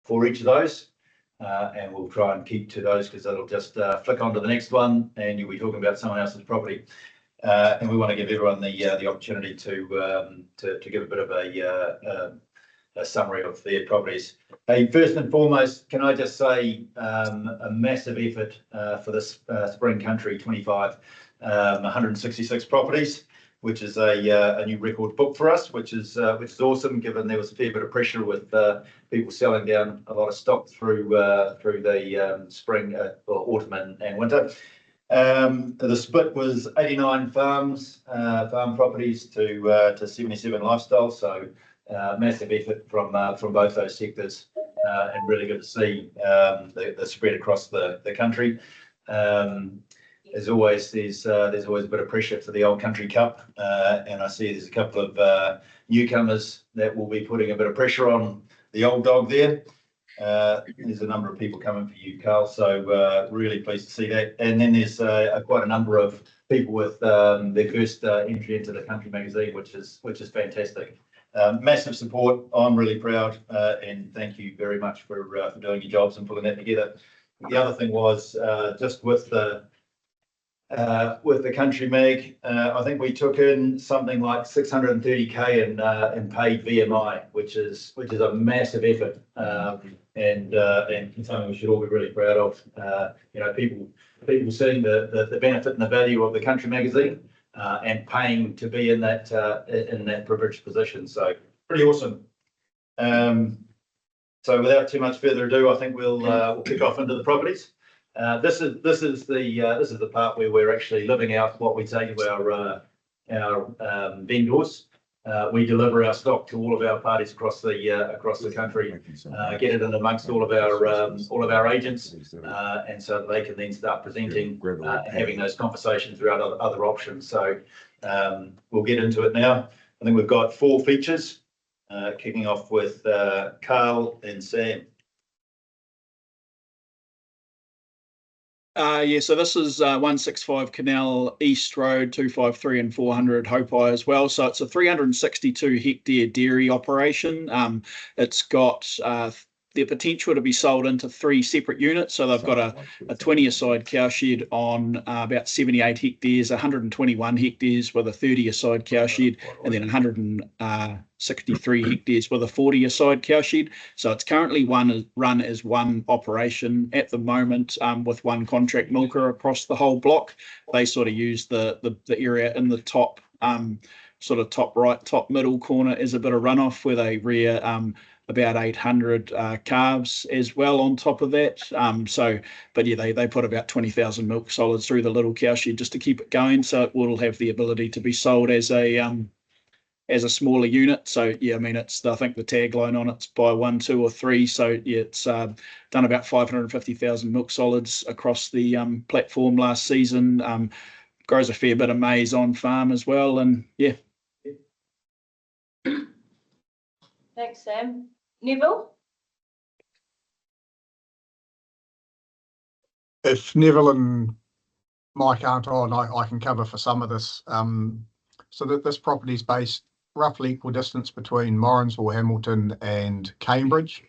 for each of those. And we'll try and keep to those because it'll just flick on to the next one and you'll be talking about someone else's property. And we want to give everyone the opportunity to give a bit of a summary of their properties. Hey, first and foremost, can I just say a massive effort for this Spring Country 25, 166 properties, which is a new record book for us, which is awesome, given there was a fair bit of pressure with people selling down a lot of stock through the spring, or autumn and winter. The split was 89 farm properties to 77 lifestyle. So massive effort from both those sectors, and really good to see the spread across the country. As always, there's always a bit of pressure for the Old Country Cup, and I see there's a couple of newcomers that will be putting a bit of pressure on the old dog there. There's a number of people coming for you, Carl, so really pleased to see that. And then there's quite a number of people with their first entry into the Country magazine, which is fantastic. Massive support. I'm really proud, and thank you very much for doing your jobs and pulling that together. The other thing was just with the Country Mag, I think we took in something like 630k in paid VMI, which is a massive effort, and something we should all be really proud of. People seeing the benefit and the value of the Country magazine, and paying to be in that privileged position. So pretty awesome. So without too much further ado, I think we'll kick off into the properties. This is the part where we're actually living out what we say to our vendors. We deliver our stock to all of our parties across the country, get it in amongst all of our agents, and so they can then start presenting, having those conversations around other options. So we'll get into it now. I think we've got 4 features, kicking off with Carl and Sam. So this is 165 Canal East Road, 253 and 400 Hopai as well. So it's a 362 hectare dairy operation. It's got the potential to be sold into 3 separate units. So they've got a 20-a-side cowshed on about 78 hectares, 121 hectares with a 30-a-side cowshed, and then 163 hectares with a 40-a-side cowshed. So it's currently run as one operation at the moment, with one contract milker across the whole block. They sort of use the area in the top, sort of top right, top middle corner as a bit of runoff, where they rear about 800 calves as well on top of that. But yeah, they put about 20,000 milk solids through the little cowshed just to keep it going. So it will have the ability to be sold as a smaller unit. So yeah, I mean, I think the tagline on it's buy 1, 2 or 3. So yeah, it's done about 550,000 milk solids across the platform last season. Grows a fair bit of maize on farm as well, and yeah. Thanks, Sam. Neville? If Neville and Mike aren't on, I can cover for some of this. So that this property is based roughly equal distance between Morrinsville, Hamilton and Cambridge,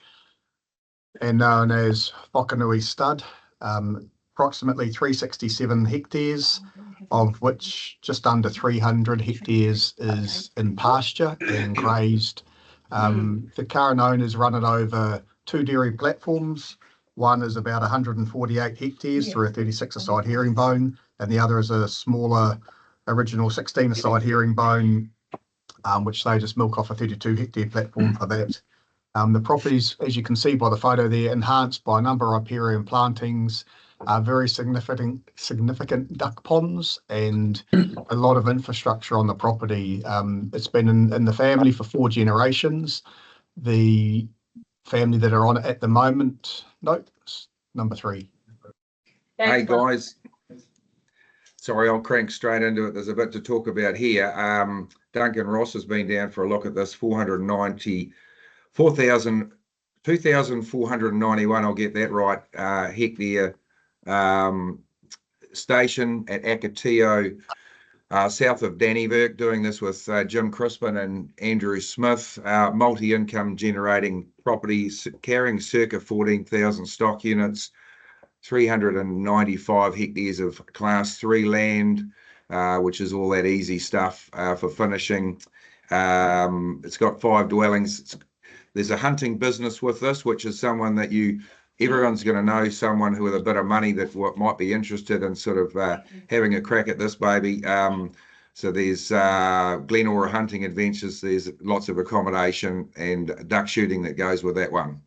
and known as Whakanui Stud. Approximately 367 hectares, of which just under 300 hectares is in pasture and grazed. The current owners run it over 2 dairy platforms. One is about 148 hectares through a 36-a-side herringbone, and the other is a smaller original 16-a-side herringbone, which they just milk off a 32-hectare platform for that. The properties, as you can see by the photo there, enhanced by a number of riparian plantings, very significant duck ponds, and a lot of infrastructure on the property. It's been in the family for 4 generations. The family that are on it at the moment, number 3. Thanks, hey guys, sorry, I'll crank straight into it. There's a bit to talk about here. Duncan Ross has been down for a look at this 2,491, I'll get that right, hectare station at Akatio south of Dannyburg, doing this with Jim Crispin and Andrew Smith, multi-income generating properties carrying circa 14,000 stock units, 395 hectares of class 3 land, which is all that easy stuff for finishing. It's got 5 dwellings. There's a hunting business with this, which is someone that everyone's going to know someone who with a bit of money that might be interested in sort of having a crack at this baby. So there's Glenora Hunting Adventures. There's lots of accommodation and duck shooting that goes with that one.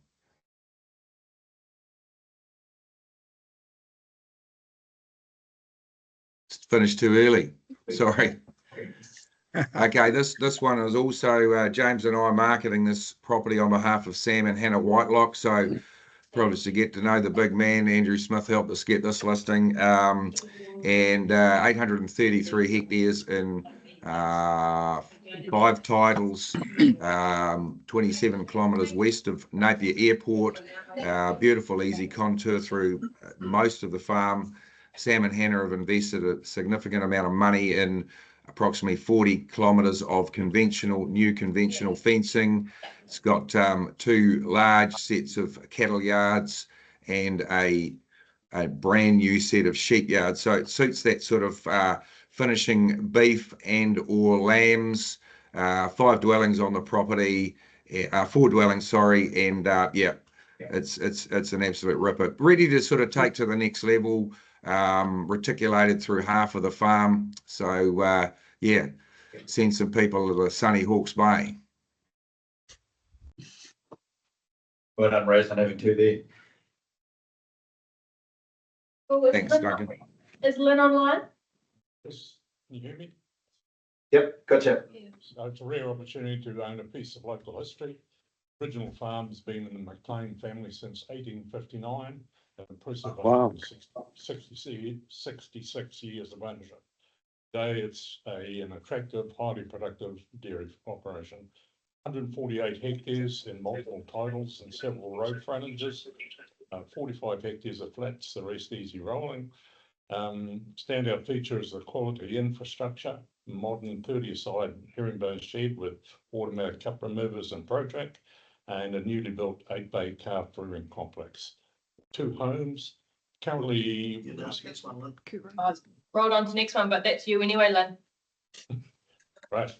It's finished too early. Sorry. Okay, this one is also James and I are marketing this property on behalf of Sam and Hannah Whitelock. So probably to get to know the big man, Andrew Smith helped us get this listing, and 833 hectares in 5 titles, 27 kilometres west of Napier Airport. Beautiful, easy contour through most of the farm. Sam and Hannah have invested a significant amount of money in approximately 40 kilometres of new conventional fencing. It's got 2 large sets of cattle yards and a brand new set of sheep yards. So it suits that sort of finishing beef and or lambs. 5 dwellings on the property, 4 dwellings, sorry, and yeah, it's an absolute ripper. Ready to sort of take to the next level. Reticulated through half of the farm. So yeah, send some people to the sunny Hawke's Bay. Well done, Raz, on having 2 there. Oh, Thanks, Duncan. Is Lynn online? Yes, can you hear me? Yep, gotcha. So it's a rare opportunity to own a piece of local history. Original farm has been in the McLean family since 1859. An impressive 66 years of ownership. Today it's an attractive, highly productive dairy operation. 148 hectares in multiple titles and several road frontages. 45 hectares of flats, the rest easy rolling. Standout feature is the quality infrastructure, modern 30-side herringbone shed with automatic cup removers and ProTrack, and a newly built 8-bay calf rearing complex. 2 homes, currently. Rolled on to next one, but that's you anyway, Lynn. Right.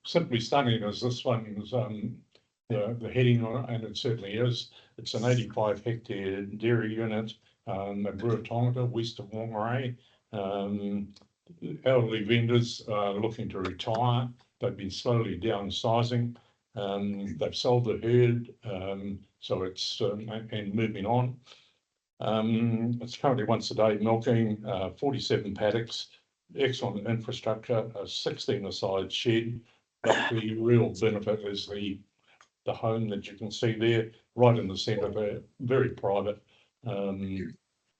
Simply stunning as this one is the heading on it, and it certainly is. It's an 85 hectare dairy unit at Ruatonga, west of Whangarei. Elderly vendors are looking to retire. They've been slowly downsizing. They've sold the herd, so it's and moving on. It's currently once a day milking, 47 paddocks, excellent infrastructure, a 16-a-side shed, but the real benefit is the home that you can see there, right in the centre there, very private, a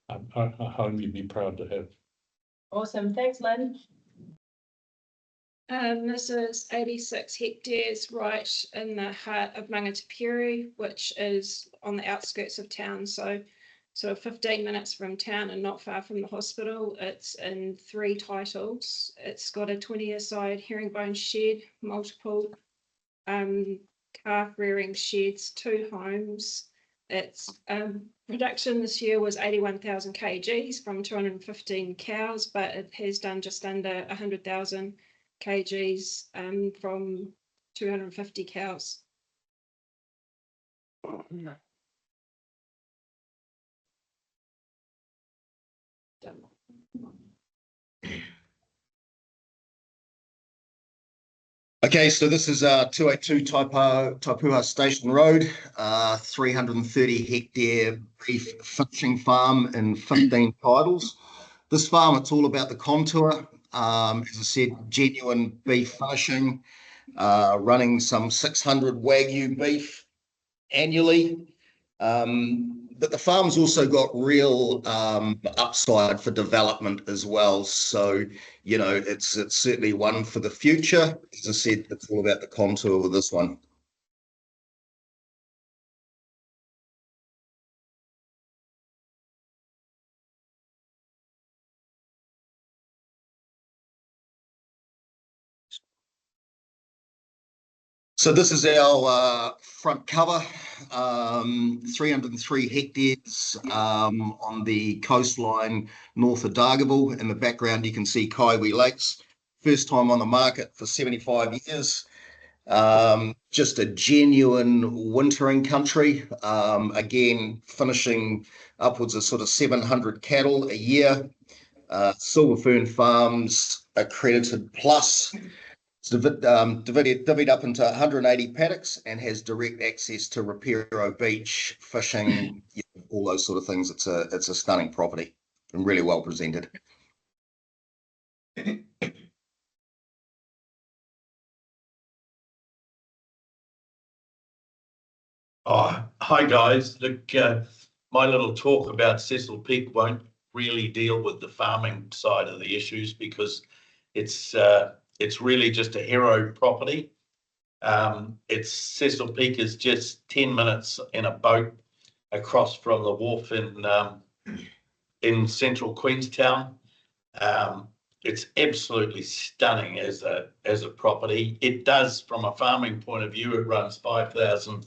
home you'd be proud to have. Awesome, thanks, Lynn. This is 86 hectares right in the heart of Mangatapiri, which is on the outskirts of town. So sort of 15 minutes from town and not far from the hospital. It's in 3 titles. It's got a 20-a-side herringbone shed, multiple calf rearing sheds, 2 homes. Its production this year was 81,000 kgs from 215 cows, but it has done just under 100,000 kgs from 250 cows. Okay, so this is 282 Taipuha Station Road, 330 hectare beef finishing farm in 15 titles. This farm, it's all about the contour. As I said, genuine beef finishing, running some 600 Wagyu beef annually. But the farm's also got real upside for development as well. So, you know, it's certainly one for the future. As I said, it's all about the contour with this one. So this is our front cover, 303 hectares on the coastline north of Dargaville. In the background, you can see Kaiwi Lakes. First time on the market for 75 years. Just a genuine wintering country. Again, finishing upwards of sort of 700 cattle a year. Silver Fern Farms accredited plus. It's divvied up into 180 paddocks and has direct access to Rapiro Beach, fishing, all those sort of things. It's a stunning property and really well presented. Oh, hi guys. Look, my little talk about Cecil Peak won't really deal with the farming side of the issues because it's really just a hero property. Cecil Peak is just 10 minutes in a boat across from the wharf in central Queenstown. It's absolutely stunning as a property. It does, from a farming point of view, it runs 5,000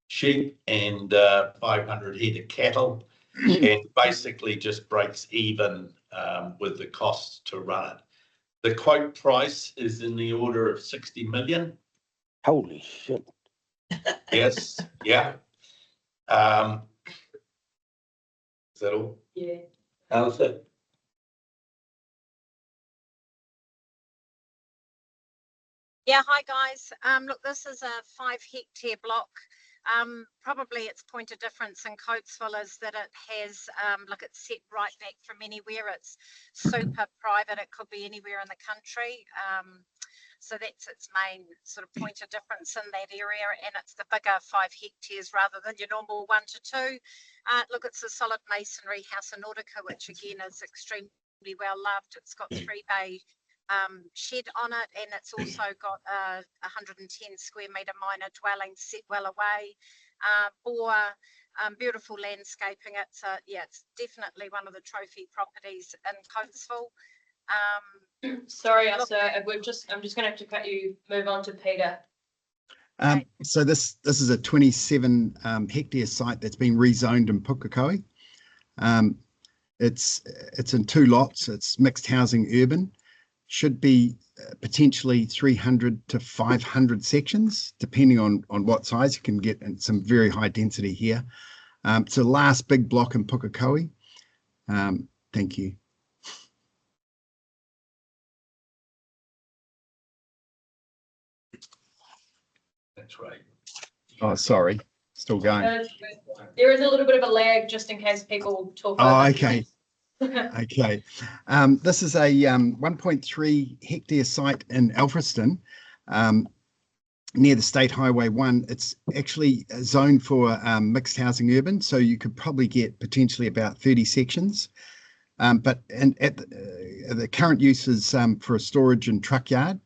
sheep and 500 head of cattle, and basically just breaks even with the costs to run it. The quote price is in the order of 60 million. Holy shit. Yes, yeah. Is that all? Yeah. How's it? Yeah, hi guys. Look, this is a 5 hectare block. Probably its point of difference in Coatesville is that it has, look, it's set right back from anywhere. It's super private. It could be anywhere in the country. So that's its main sort of point of difference in that area. And it's the bigger 5 hectares rather than your normal 1 to 2. Look, it's a solid masonry house in Nautica, which again is extremely well loved. It's got 3-bay shed on it, and it's also got a 110 square metre minor dwelling set well away. Beautiful landscaping. It's definitely one of the trophy properties in Coatesville. Sorry, sir. I'm just going to have to cut you. Move on to Peter. So this is a 27 hectare site that's been rezoned in Pukekohe. It's in 2 lots. It's mixed housing urban. Should be potentially 300 to 500 sections, depending on what size. You can get in some very high density here. It's the last big block in Pukekohe. Thank you. That's right. Oh, sorry. Still going. There is a little bit of a lag just in case people talk. Oh, okay. Okay. This is a 1.3 hectare site in Alfriston, near the State Highway 1. It's actually zoned for mixed housing urban, so you could probably get potentially about 30 sections. But the current use is for a storage and truck yard.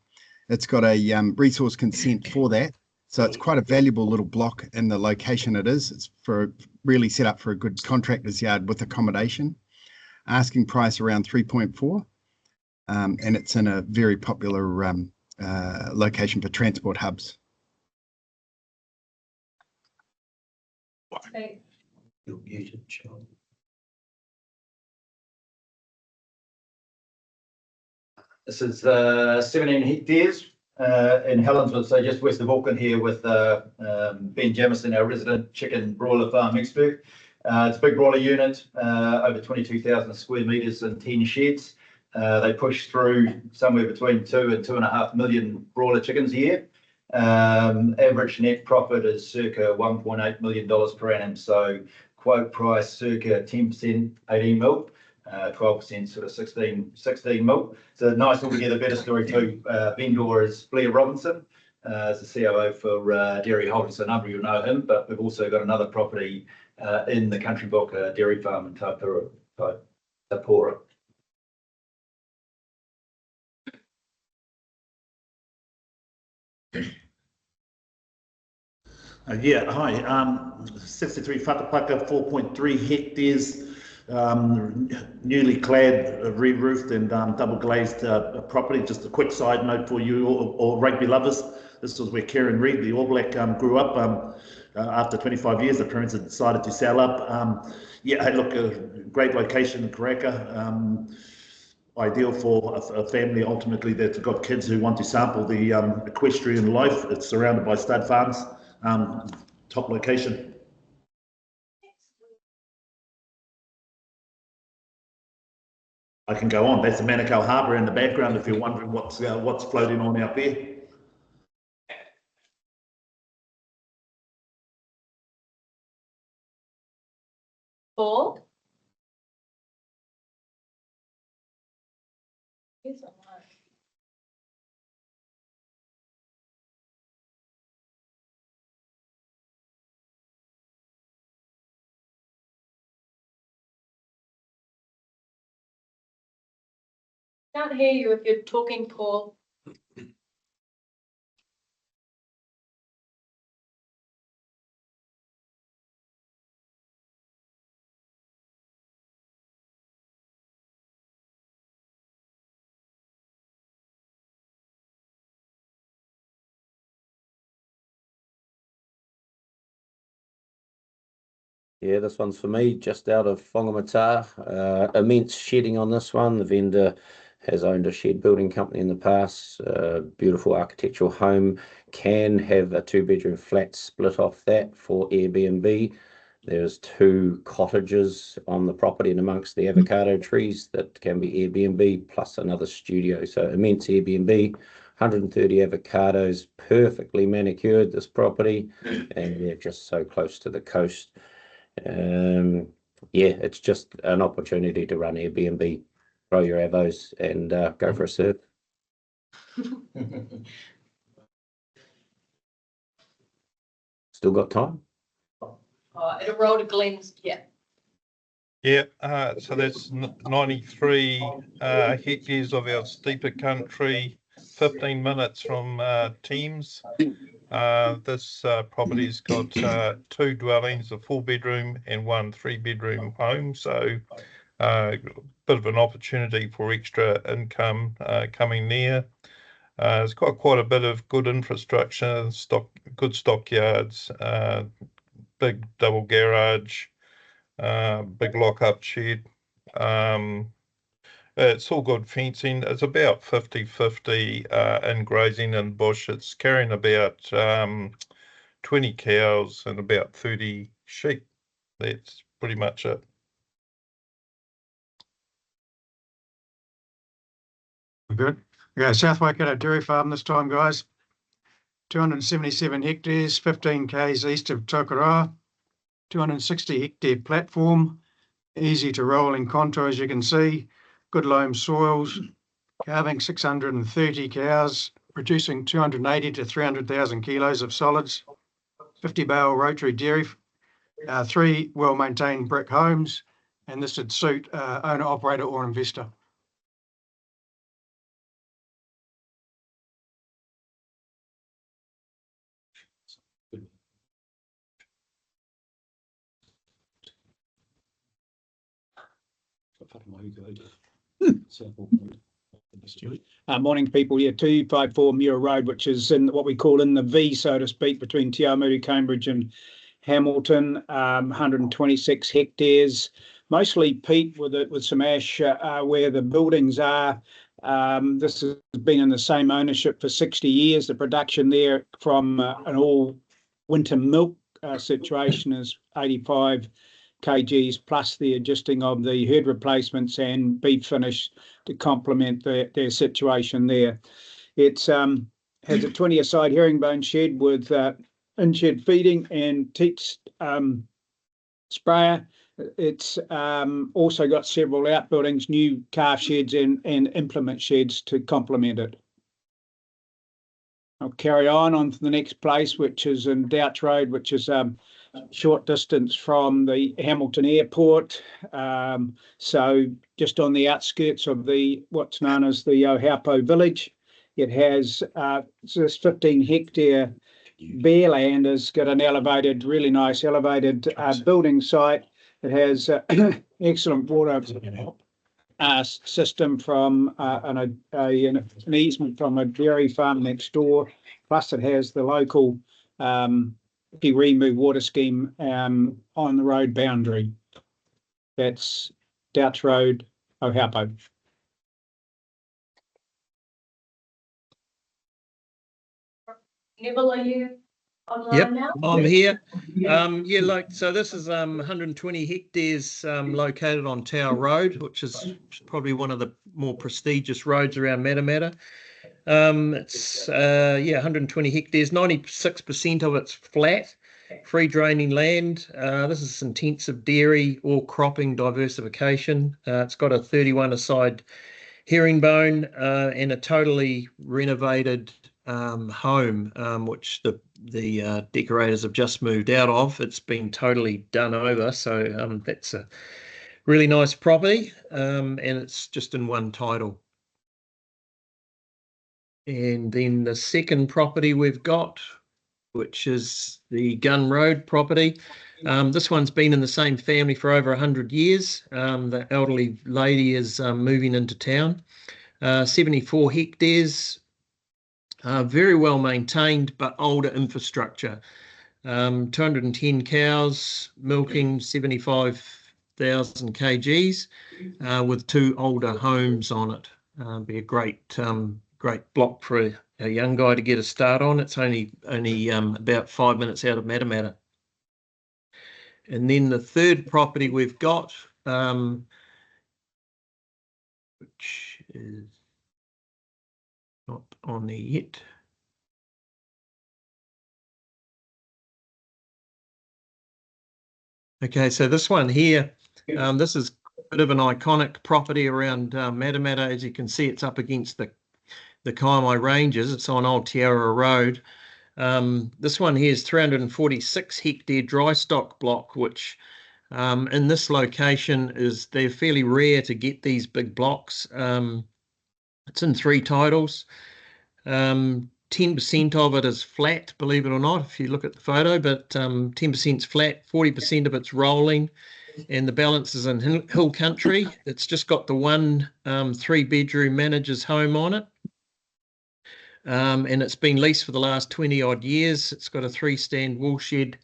It's got a resource consent for that. So it's quite a valuable little block in the location it is. It's really set up for a good contractor's yard with accommodation. Asking price around 3.4, and it's in a very popular location for transport hubs. Okay. You're muted, Sean. This is 17 hectares in Helensville, so just west of Auckland here with Ben Jamison, our resident chicken broiler farm expert. It's a big broiler unit, over 22,000 square metres and 10 sheds. They push through somewhere between 2 and 2.5 million broiler chickens a year. Average net profit is circa $1.8 million per annum. So quote price circa 10%, 18 mil, 12% sort of 16 mil. So nice altogether better story too. Vendor is Blair Robinson. As the COO for Dairy Holdings, so a number of you know him, but we've also got another property in the Country Boka dairy farm in Tapura. Yeah, hi. 63 Whakapaka, 4.3 hectares, newly clad, re-roofed and double glazed property. Just a quick side note for you or rugby lovers. This was where Kieran Reid, the All Black, grew up. After 25 years, the parents had decided to sell up. Yeah, hey, look, a great location in Karaka. Ideal for a family ultimately that's got kids who want to sample the equestrian life. It's surrounded by stud farms. Top location. I can go on. That's the Manukau Harbour in the background if you're wondering what's floating on out there. Paul? He's online. Can't hear you if you're talking, Paul. Yeah, this one's for me, just out of Whangamata. Immense shedding on this one. The vendor has owned a shed building company in the past. Beautiful architectural home. Can have a 2-bedroom flat split off that for Airbnb. There's 2 cottages on the property and amongst the avocado trees that can be Airbnb plus another studio. So immense Airbnb. 130 avocados, perfectly manicured, this property, and they're just so close to the coast. Yeah, it's just an opportunity to run Airbnb, grow your avos and go for a surf. Still got time? It'll roll to Glenn's, yeah. Yeah, so that's 93 hectares of our steeper country, 15 minutes from Thames. This property's got 2 dwellings, a 4-bedroom and 1 3-bedroom home. So a bit of an opportunity for extra income coming there. It's got quite a bit of good infrastructure, good stockyards, big double garage, big lock-up shed. It's all good fencing. It's about 50-50 in grazing and bush. It's carrying about 20 cows and about 30 sheep. That's pretty much it. Good. Yeah, South Waikato Dairy Farm this time, guys. 277 hectares, 15 k's east of Tokoroa. 260 hectare platform, easy to roll in contour as you can see. Good loam soils, calving 630 cows, producing 280 to 300,000 kilos of solids. 50 bale rotary dairy, 3 well-maintained brick homes, and this would suit owner, operator or investor. Morning, people. Yeah, 254 Muir Road, which is in what we call in the V, so to speak, between Te Awamutu, Cambridge and Hamilton. 126 hectares, mostly peat with some ash where the buildings are. This has been in the same ownership for 60 years. The production there from an all winter milk situation is 85 kgs plus the adjusting of the herd replacements and beef finish to complement their situation there. It's has a 20-a-side herringbone shed with in-shed feeding and teats sprayer. It's also got several outbuildings, new calf sheds and implement sheds to complement it. I'll carry on to the next place, which is in Douch Road, which is short distance from the Hamilton Airport. So just on the outskirts of what's known as the Ohaupo village. It has this 15 hectare bare land has got an elevated, really nice elevated building site. It has excellent water system from an easement from a dairy farm next door, plus it has the local Remove water scheme on the road boundary. That's Douch Road, Ohaupo. Neville, are you online now? I'm here. Yeah, so this is 120 hectares located on Tower Road, which is probably one of the more prestigious roads around Matamata. It's 120 hectares, 96% of it's flat, free draining land. This is intensive dairy or cropping diversification. It's got a 31 aside herringbone and a totally renovated home, which the decorators have just moved out of. It's been totally done over, so that's a really nice property, and it's just in one title. And then the second property we've got, which is the Gun Road property. This one's been in the same family for over 100 years. The elderly lady is moving into town. 74 hectares, very well maintained, but older infrastructure. 210 cows, milking 75,000 kgs, with 2 older homes on it. Be a great block for a young guy to get a start on. It's only about 5 minutes out of Matamata. And then the third property we've got, which is not on there yet. Okay, so this one here, this is a bit of an iconic property around Matamata. As you can see, it's up against the Kaimai Ranges. It's on Old Tiara Road. This one here is 346 hectare dry stock block, which in this location they're fairly rare to get these big blocks. It's in 3 titles. 10% of it is flat, believe it or not, if you look at the photo, but 10% is flat, 40% of it's rolling, and the balance is in hill country. It's just got the one 3-bedroom manager's home on it. And it's been leased for the last 20 odd years. It's got a 3-stand wool shed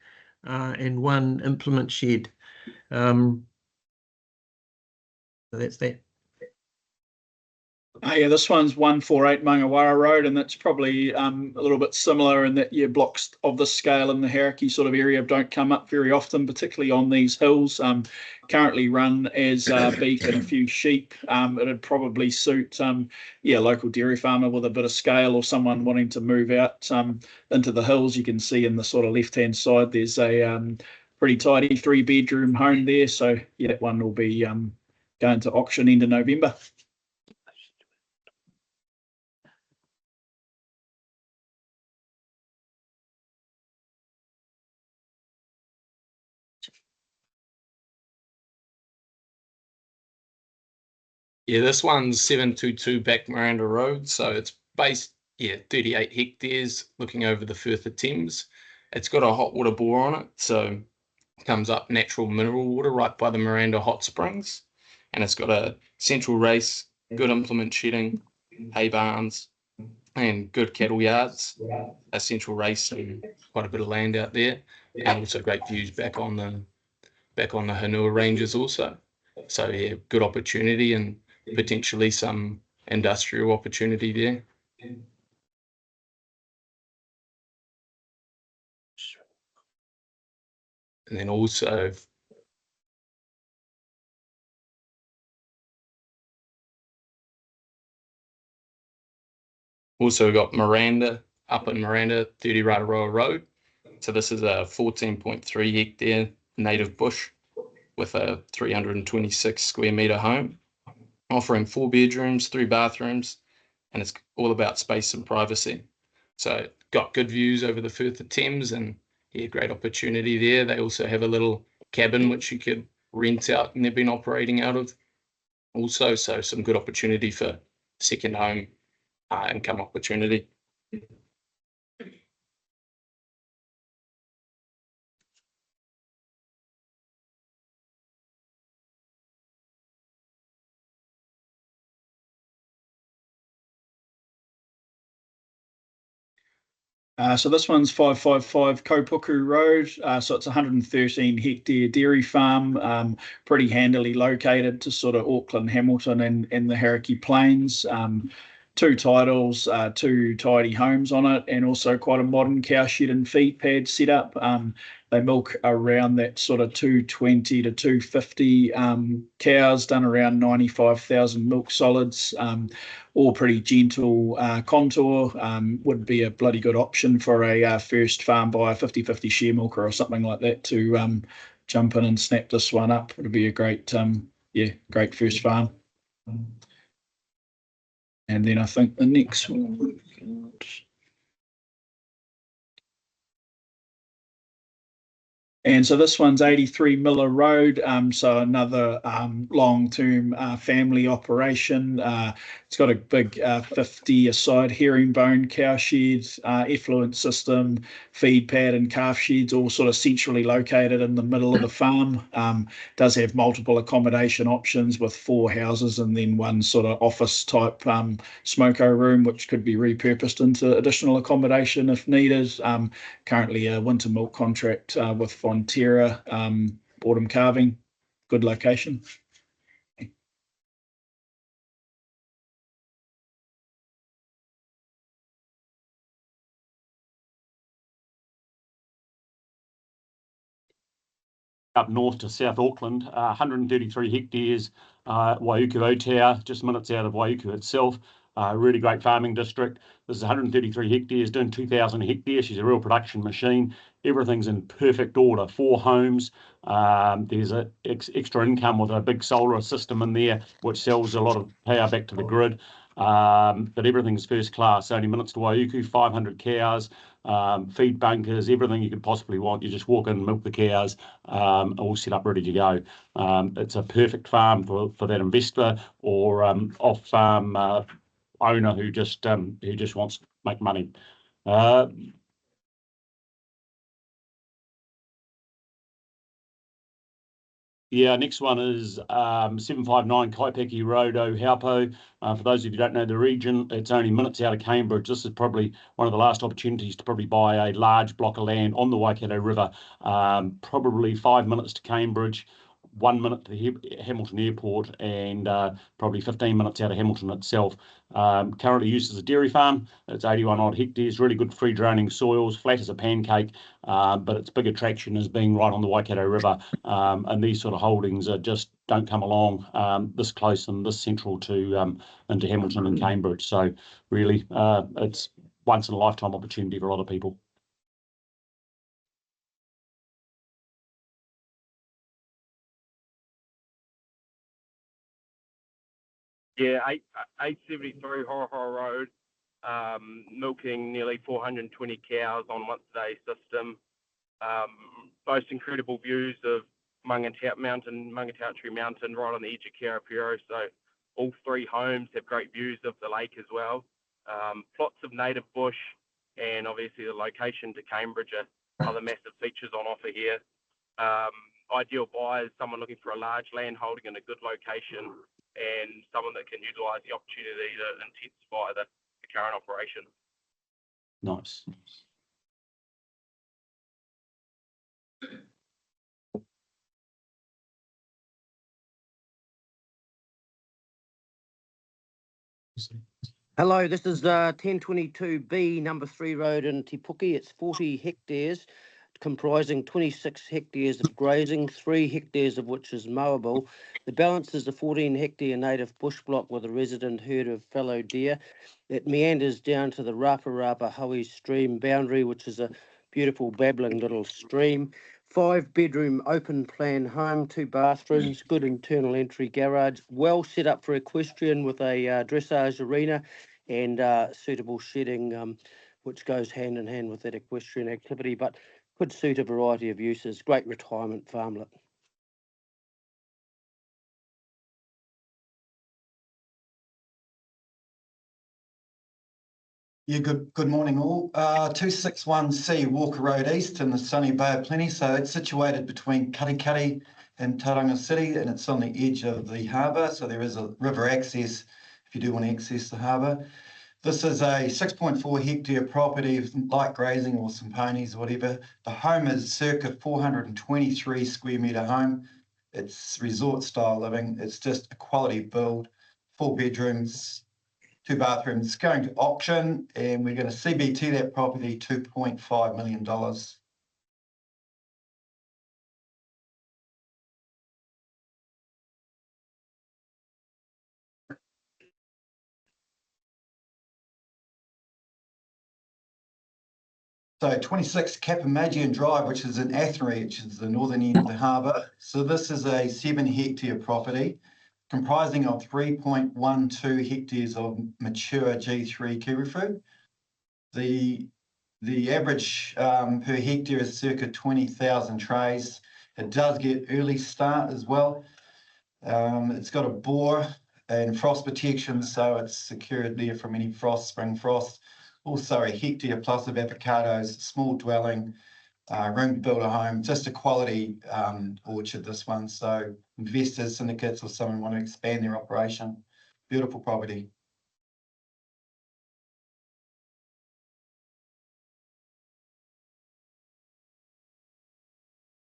and 1 implement shed. So that's that. Yeah, this one's 148 Mangawara Road, and that's probably a little bit similar in that blocks of this scale in the Hauraki sort of area don't come up very often, particularly on these hills. Currently run as beef and a few sheep. It'd probably suit local dairy farmer with a bit of scale, or someone wanting to move out into the hills. You can see in the sort of left-hand side there's a pretty tidy 3-bedroom home there. So yeah, that one will be going to auction end of November. Yeah, this one's 722 Back Miranda Road. So it's based, 38 hectares looking over the Firth of Thames. It's got a hot water bore on it. So it comes up natural mineral water right by the Miranda Hot Springs. And it's got a central race, good implement shedding, hay barns, and good cattle yards. A central race and quite a bit of land out there. And also great views back on the Hanua Ranges also. So yeah, good opportunity and potentially some industrial opportunity there. And then also got Miranda, up in Miranda, 30 Rararoa Road. So this is a 14.3 hectare native bush with a 326 square metre home, offering 4 bedrooms, 3 bathrooms, and it's all about space and privacy. So got good views over the Firth of Thames, and yeah, great opportunity there. They also have a little cabin which you could rent out, and they've been operating out of also. So some good opportunity for second home income opportunity. So this one's 555 Kopuku Road. So it's 113 hectare dairy farm, pretty handily located to sort of Auckland, Hamilton and the Hauraki Plains. 2 titles, 2 tidy homes on it, and also quite a modern cow shed and feed pad setup. They milk around that sort of 220 to 250 cows, done around 95,000 milk solids, all pretty gentle contour. Would be a bloody good option for a first farm buyer, 50-50 share milker or something like that to jump in and snap this one up. It'd be a great, great first farm. And then I think the next one. And so this one's 83 Miller Road. So another long-term family operation. It's got a big 50-a-side herringbone cow sheds, effluent system, feed pad and calf sheds, all sort of centrally located in the middle of the farm. Does have multiple accommodation options with 4 houses and then 1 sort of office type smoko room, which could be repurposed into additional accommodation if needed. Currently a winter milk contract with Fonterra, autumn calving, good location. Up north to South Auckland, 133 hectares, Waiuku Otau, just minutes out of Waiuku itself. Really great farming district. This is 133 hectares, doing 2,000 hectares. She's a real production machine. Everything's in perfect order. 4 homes. There's a extra income with a big solar system in there, which sells a lot of power back to the grid. But everything's first class. Only minutes to Waiuku, 500 cows, feed bunkers, everything you could possibly want. You just walk in, milk the cows, all set up, ready to go. It's a perfect farm for that investor or off-farm owner who just wants to make money. Next one is 759 Kaipeki Road, Ohaupo. For those of you who don't know the region, it's only minutes out of Cambridge. This is probably one of the last opportunities to probably buy a large block of land on the Waikato River. Probably 5 minutes to Cambridge, 1 minute to the Hamilton Airport, and probably 15 minutes out of Hamilton itself. Currently used as a dairy farm. It's 81 odd hectares, really good free draining soils, flat as a pancake, but its big attraction is being right on the Waikato River. And these sort of holdings are just don't come along this close and this central to into Hamilton and Cambridge. So really, it's once in a lifetime opportunity for a lot of people. Yeah, 873 Horohoro Road, milking nearly 420 cows on once-a-day system. Most incredible views of Mangatautree Mountain right on the edge of Karapiro. So all 3 homes have great views of the lake as well. Plots of native bush and obviously the location to Cambridge are other massive features on offer here. Ideal buyers, someone looking for a large land holding in a good location, and someone that can utilise the opportunity to intensify the current operation. Nice. Hello, this is 1022B, number 3 road in Te Puke. It's 40 hectares, comprising 26 hectares of grazing, 3 hectares of which is mowable. The balance is a 14-hectare native bush block with a resident herd of fallow deer. It meanders down to the Rapa Rapa Hui stream boundary, which is a beautiful babbling little stream. 5-bedroom open plan home, 2 bathrooms, good internal entry garage, well set up for equestrian with a dressage arena and suitable shedding, which goes hand in hand with that equestrian activity, but could suit a variety of uses. Great retirement farmlet. Yeah, good morning all. 261C Walker Road East in the sunny Bay of Plenty. So it's situated between Katikati and Tauranga City, and it's on the edge of the harbour. So there is a river access if you do want to access the harbour. This is a 6.4 hectare property, light grazing or some ponies or whatever. The home is circa 423 square metre home. It's resort style living. It's just a quality build, 4 bedrooms, 2 bathrooms. It's going to auction and we're going to CBT that property $2.5 million. So 26 Kapamagian Drive, which is in Athenry, which is the northern end of the harbour. So this is a 7 hectare property comprising of 3.12 hectares of mature G3 kiwifruit. The average per hectare is circa 20,000 trays. It does get early start as well. It's got a bore and frost protection, so it's secured there from any frost, spring frost. Also a hectare plus of avocados, small dwelling, room to build a home, just a quality orchard, this one. So investors, syndicates or someone want to expand their operation. Beautiful property.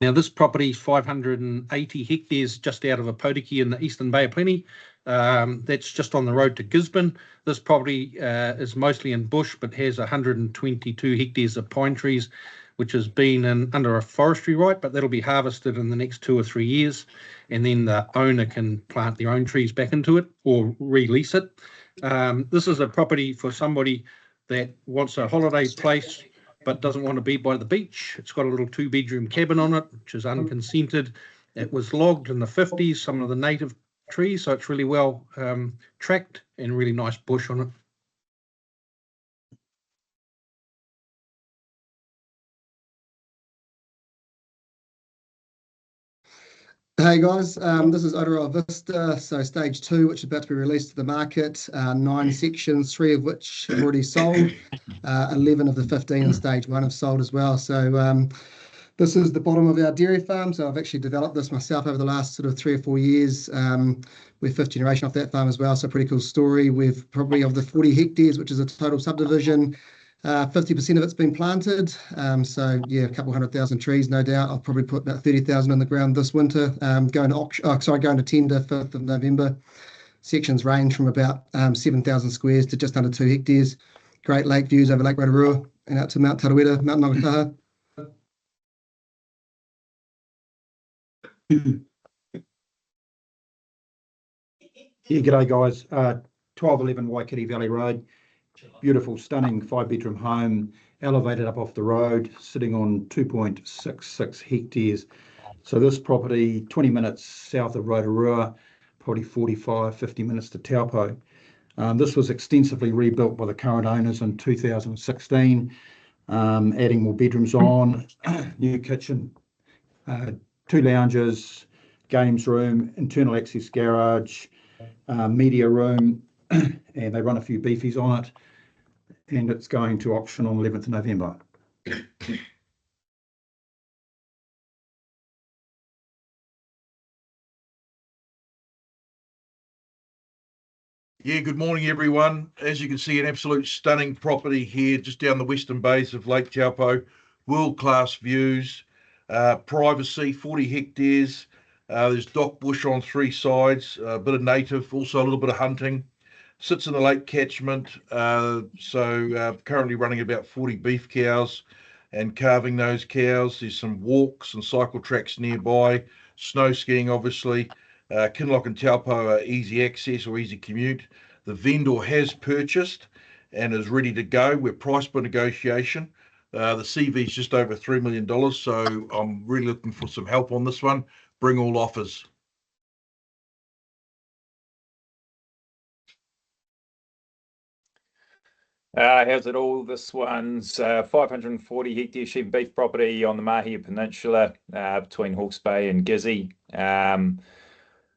Now, this property is 580 hectares just out of Opotiki in the Eastern Bay of Plenty. That's just on the road to Gisborne. This property is mostly in bush, but has 122 hectares of pine trees, which has been under a forestry right, but that'll be harvested in the next 2 or 3 years. And then the owner can plant their own trees back into it or release it. This is a property for somebody that wants a holiday place but doesn't want to be by the beach. It's got a little 2-bedroom cabin on it, which is unconsented. It was logged in the 50s, some of the native trees, so it's really well tracked and really nice bush on it. Hey guys, this is Otaroa Vista, so stage 2, which is about to be released to the market. 9 sections, 3 of which have already sold. 11 of the 15 in stage 1 have sold as well. So this is the bottom of our dairy farm. So I've actually developed this myself over the last sort of 3 or 4 years. We're 5th generation off that farm as well, so pretty cool story. We've probably, of the 40 hectares, which is a total subdivision, 50% of it's been planted. So yeah, a couple 100,000 trees, no doubt. I'll probably put about 30,000 in the ground this winter. Going to tender 5th of November. Sections range from about 7,000 squares to just under 2 hectares. Great lake views over Lake Rotorua and out to Mount Tarawera, Mount Nongataha. Yeah, g'day guys. 1211 Waikiri Valley Road. Beautiful, stunning 5-bedroom home, elevated up off the road, sitting on 2.66 hectares. So this property, 20 minutes south of Rotorua, probably 45, 50 minutes to Taupo. This was extensively rebuilt by the current owners in 2016, adding more bedrooms on, new kitchen, 2 lounges, games room, internal access garage, media room, and they run a few beefies on it. And it's going to auction on 11th of November. Yeah, good morning, everyone. As you can see, an absolute stunning property here, just down the western bays of Lake Taupo. World-class views, privacy, 40 hectares. There's dock bush on 3 sides, a bit of native, also a little bit of hunting. Sits in the lake catchment, so currently running about 40 beef cows and calving those cows. There's some walks and cycle tracks nearby, snow skiing obviously. Kinloch and Taupo are easy access or easy commute. The vendor has purchased and is ready to go. We're priced by negotiation. The CV is just over $3 million, so I'm really looking for some help on this one. Bring all offers. How's it all? This one's 540 hectare sheep beef property on the Mahia Peninsula between Hawke's Bay and Gizzy.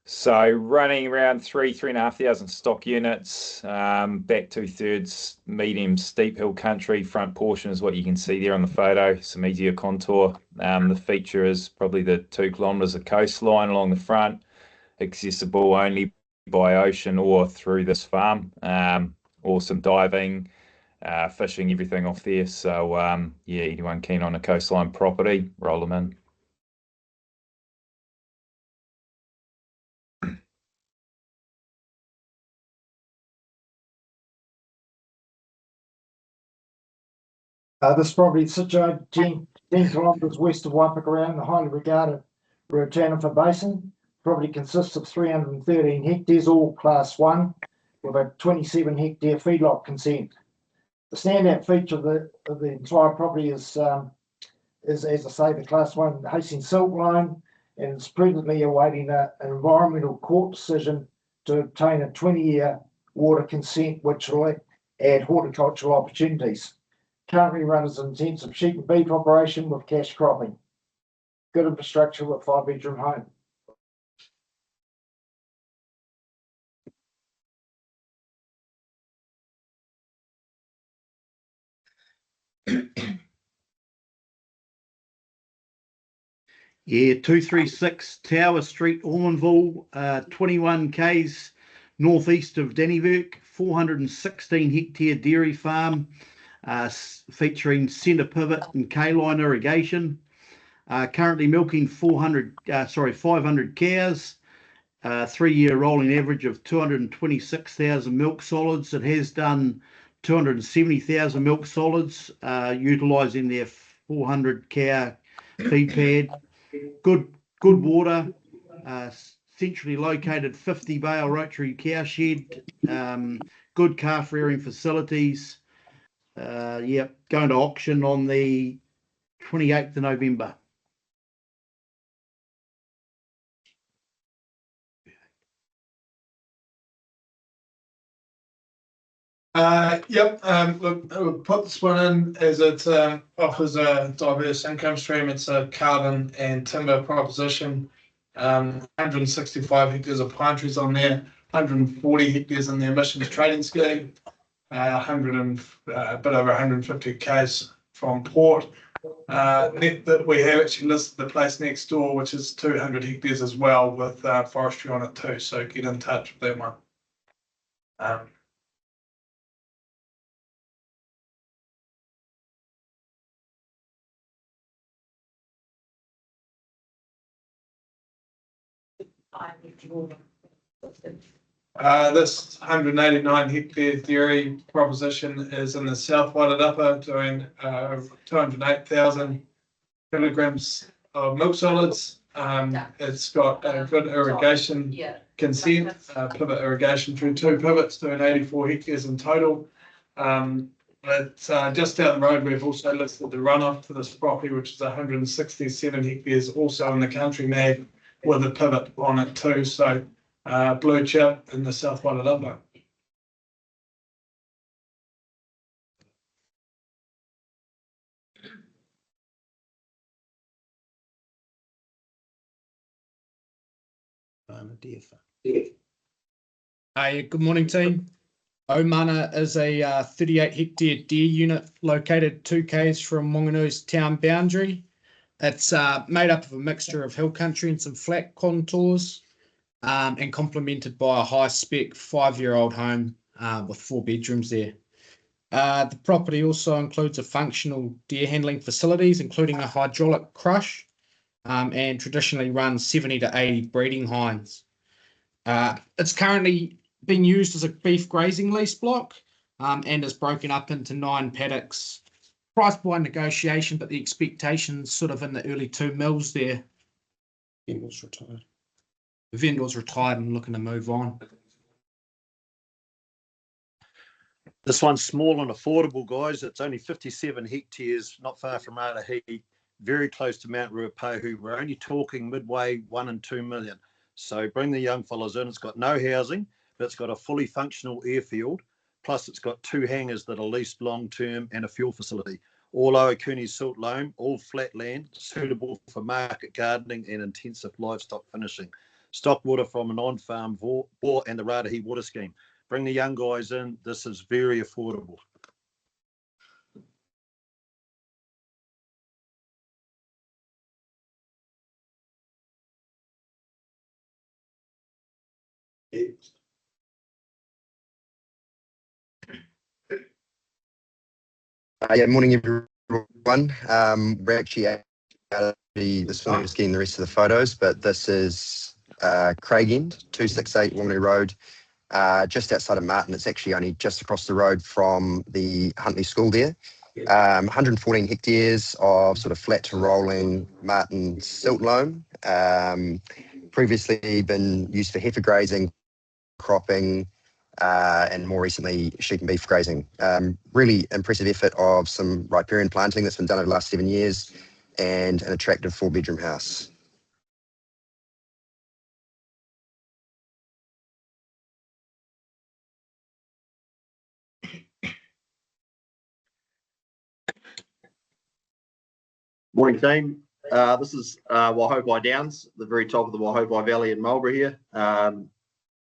So running around 3,500 stock units, back 2/3 medium steep hill country. Front portion is what you can see there on the photo, some easier contour. The feature is probably the 2 kilometres of coastline along the front, accessible only by ocean or through this farm. awesome diving, fishing, everything off there. So yeah, anyone keen on a coastline property, roll them in. This property is situated 10 kilometres west of Waipakaroa, the highly regarded Ruataniwha Basin. Property consists of 313 hectares, all class 1, with a 27 hectare feedlot consent. The standout feature of the entire property is, as I say, the class 1 Hastings Silt Line, and it's presently awaiting an environmental court decision to obtain a 20-year water consent, which will add horticultural opportunities. Currently run as an intensive sheep and beef operation with cash cropping. Good infrastructure with 5-bedroom home. Yeah, 236 Tower Street, Ormonville, 21 k's northeast of Dannyburg, 416 hectare dairy farm, featuring centre pivot and K-line irrigation. Currently milking 500 cows, 3-year rolling average of 226,000 milk solids. It has done 270,000 milk solids, utilising their 400 cow feed pad. Good water, centrally located 50 bale rotary cow shed, good calf rearing facilities. Yep, going to auction on the 28th of November. Look, we'll put this one in as it offers a diverse income stream. It's a carbon and timber proposition. 165 hectares of pine trees on there, 140 hectares in the emissions trading scheme, a bit over 150 k's from port. That we have actually listed the place next door, which is 200 hectares as well, with forestry on it too. So get in touch with that one. This 189 hectare dairy proposition is in the South Wairarapa, doing 208,000 kilograms of milk solids. It's got a good irrigation consent, pivot irrigation through 2 pivots, doing 84 hectares in total. But just down the road, we've also listed the runoff to this property, which is 167 hectares, also in the country mag, with a pivot on it too. So blue chip in the South Wairarapa. Hey, good morning, team. Omana is a 38 hectare deer unit located 2 k's from Wanganui's town boundary. It's made up of a mixture of hill country and some flat contours, and complemented by a high spec 5-year-old home with 4 bedrooms there. The property also includes a functional deer handling facilities, including a hydraulic crush, and traditionally runs 70 to 80 breeding hinds. It's currently being used as a beef grazing lease block, and is broken up into 9 paddocks. Priced by negotiation, but the expectation's sort of in the early 2 mils there. Vendor's retired. The vendor's retired and looking to move on. This one's small and affordable, guys. It's only 57 hectares, not far from Arahi, very close to Mount Ruapehu. We're only talking midway 1 and 2 million. So bring the young fellas in. It's got no housing, but it's got a fully functional airfield. Plus it's got 2 hangars that are leased long-term and a fuel facility. All Oakuni silt loam, all flat land, suitable for market gardening and intensive livestock finishing. Stock water from an on-farm bore and the Raetihi water scheme. Bring the young guys in. This is very affordable. Yeah, morning everyone. We're actually out of this morning just getting the rest of the photos, but this is Craig End, 268 Wanganui Road, just outside of Martin. It's actually only just across the road from the Huntley School there. 114 hectares of sort of flat to rolling Martin silt loam. Previously been used for heifer grazing, cropping, and more recently sheep and beef grazing. Really impressive effort of some riparian planting that's been done over the last 7 years, and an attractive 4-bedroom house. Morning team. This is Waihopai Downs, the very top of the Waihopai Valley in Marlborough here.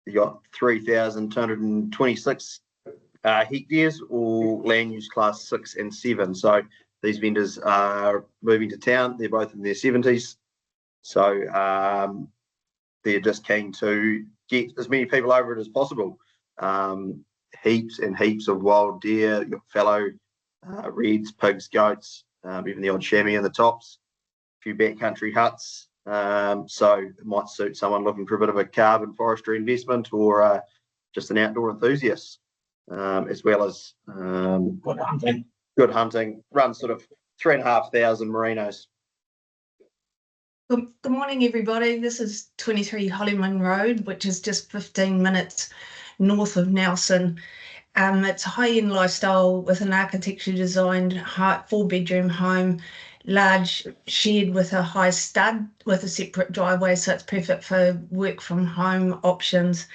You got 3,226 hectares, all land use class 6 and 7. So these vendors are moving to town. They're both in their 70s. So they're just keen to get as many people over it as possible. Heaps and heaps of wild deer, your fallow, reds, pigs, goats, even the odd chamois in the tops, a few backcountry huts. So it might suit someone looking for a bit of a carbon forestry investment, or just an outdoor enthusiast, as well as good hunting. Runs sort of 3,500 merinos. Good morning, everybody. This is 23 Hollyman Road, which is just 15 minutes north of Nelson. It's a high-end lifestyle with an architecturally designed 4-bedroom home, large shed with a high stud with a separate driveway, so it's perfect for work from home options.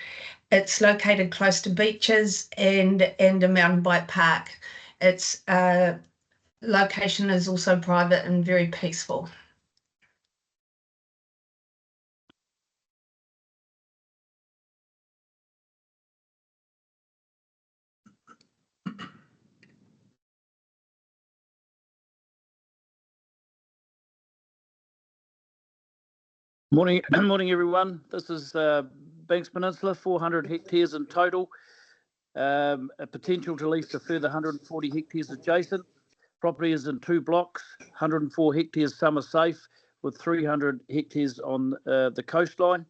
It's located close to beaches and a mountain bike park. Its location is also private and very peaceful. Morning, morning everyone. This is Banks Peninsula, 400 hectares in total. A potential to lease a further 140 hectares adjacent. Property is in 2 blocks, 104 hectares summer safe, with 300 hectares on the coastline.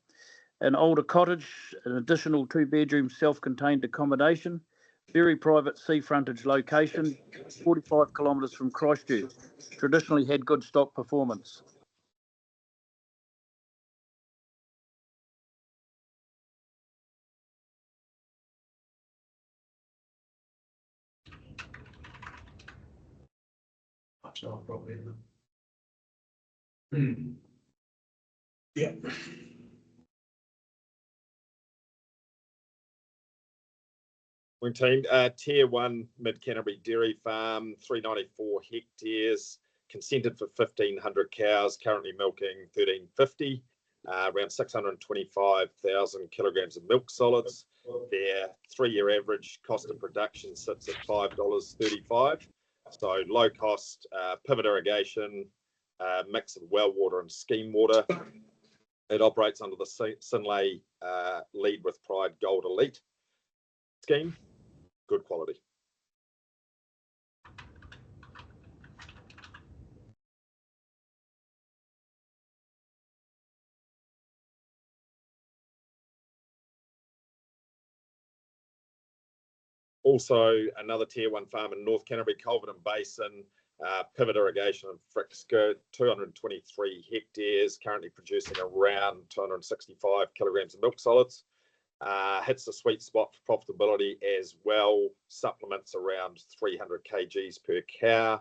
An older cottage, an additional 2-bedroom self-contained accommodation, very private sea frontage location, 45 kilometres from Christchurch. Traditionally had good stock performance. Yeah. Morning team. Tier 1 Mid Canterbury Dairy Farm, 394 hectares, consented for 1,500 cows, currently milking 1,350, around 625,000 kilograms of milk solids. Their 3-year average cost of production sits at $5.35. So low cost, pivot irrigation, mix of well water and scheme water. It operates under the Synlait Lead with Pride Gold Elite scheme. Good quality. Also, another Tier 1 farm in North Canterbury, Culverton Basin, pivot irrigation and Frickskirt, 223 hectares, currently producing around 265 kilograms of milk solids. Hits the sweet spot for profitability as well, supplements around 300 kgs per cow,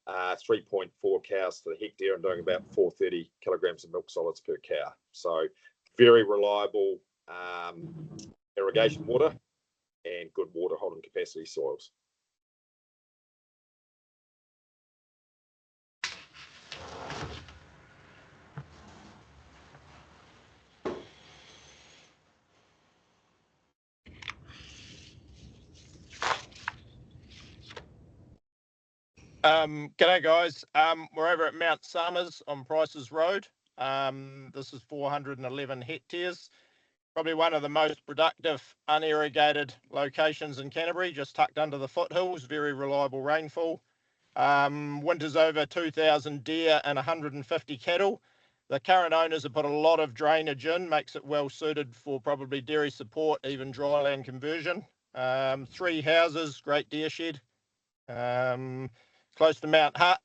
3.4 cows to the hectare, and doing about 430 kilograms of milk solids per cow. So very reliable irrigation water and good water holding capacity soils. G'day guys. We're over at Mount Summers on Prices Road. This is 411 hectares. Probably one of the most productive unirrigated locations in Canterbury, just tucked under the foothills, very reliable rainfall. Winters over 2,000 deer and 150 cattle. The current owners have put a lot of drainage in, makes it well suited for probably dairy support, even dryland conversion. 3 houses, great deer shed. Close to Mount Hutt,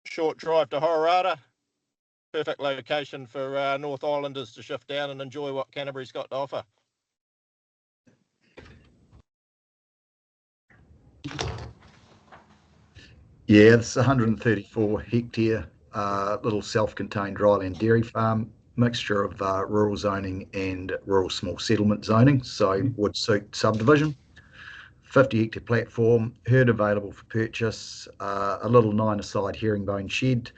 short drive to Hororata. Perfect location for North Islanders to shift down and enjoy what Canterbury's got to offer. Yeah, it's 134 hectare little self-contained dryland dairy farm, mixture of rural zoning and rural small settlement zoning, so would suit subdivision. 50 hectare platform, herd available for purchase, a little 9-a-side herringbone shed,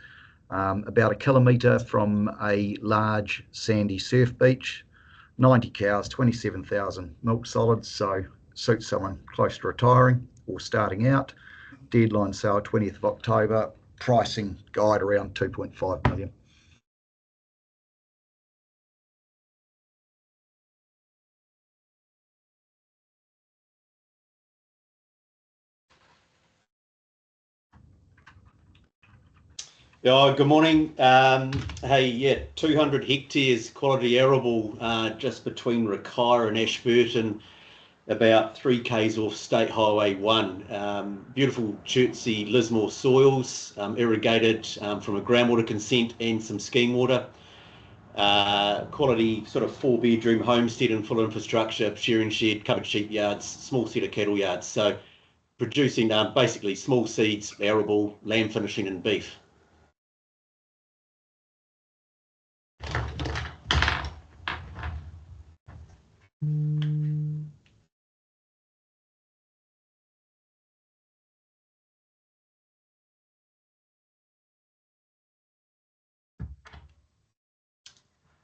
about 1 kilometre from a large sandy surf beach, 90 cows, 27,000 milk solids, so suits someone close to retiring or starting out. Deadline sale 20th of October, pricing guide around 2.5 million. Yeah, good morning. Hey, yeah, 200 hectares quality arable just between Rakaia and Ashburton, about 3 k's off State Highway 1. Beautiful Chertsey Lismore soils, irrigated from a groundwater consent and some scheme water. Quality sort of 4-bedroom homestead and full infrastructure, shearing shed, covered sheep yards, small set of cattle yards. So producing basically small seeds, arable, lamb finishing and beef.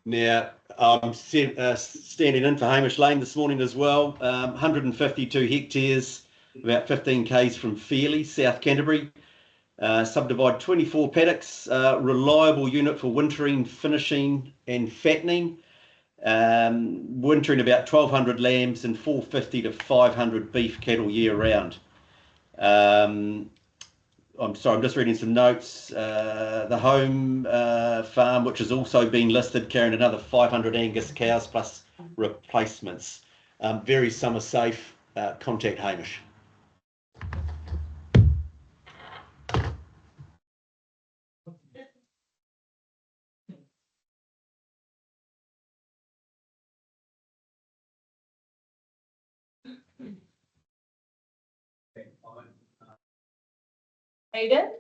Now, I'm standing in for Hamish Lane this morning as well. 152 hectares, about 15 k's from Fairley, South Canterbury. Subdivide 24 paddocks, reliable unit for wintering, finishing and fattening. Wintering about 1,200 lambs and 450 to 500 beef cattle year round. I'm sorry, I'm just reading some notes. The home farm, which has also been listed, carrying another 500 Angus cows plus replacements. Very summer safe. Contact Hamish. Aidan?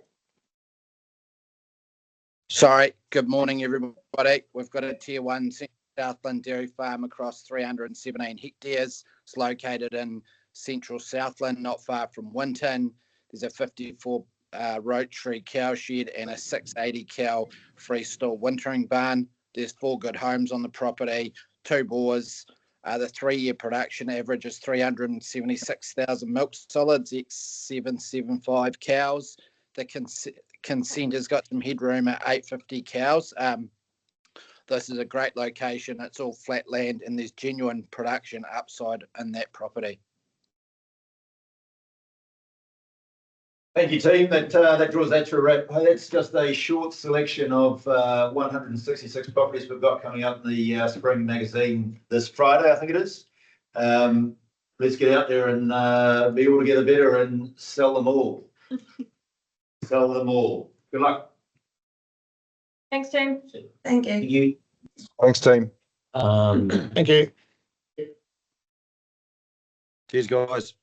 Sorry, good morning everybody. We've got a Tier 1 Southland dairy farm across 317 hectares. It's located in central Southland, not far from Winton. There's a 54 rotary cow shed and a 680 cow freestall wintering barn. There's 4 good homes on the property, 2 bores. The 3-year production average is 376,000 milk solids, X775 cows. The consent has got some headroom at 850 cows. This is a great location. It's all flat land and there's genuine production upside in that property. Thank you, team. That draws that to a wrap. That's just a short selection of 166 properties we've got coming up in the Spring magazine this Friday, I think it is. Let's get out there and be all together better and sell them all. Sell them all. Good luck. Thanks, team. Thank you. Thank you. Thanks, team. Thank you. Cheers, guys.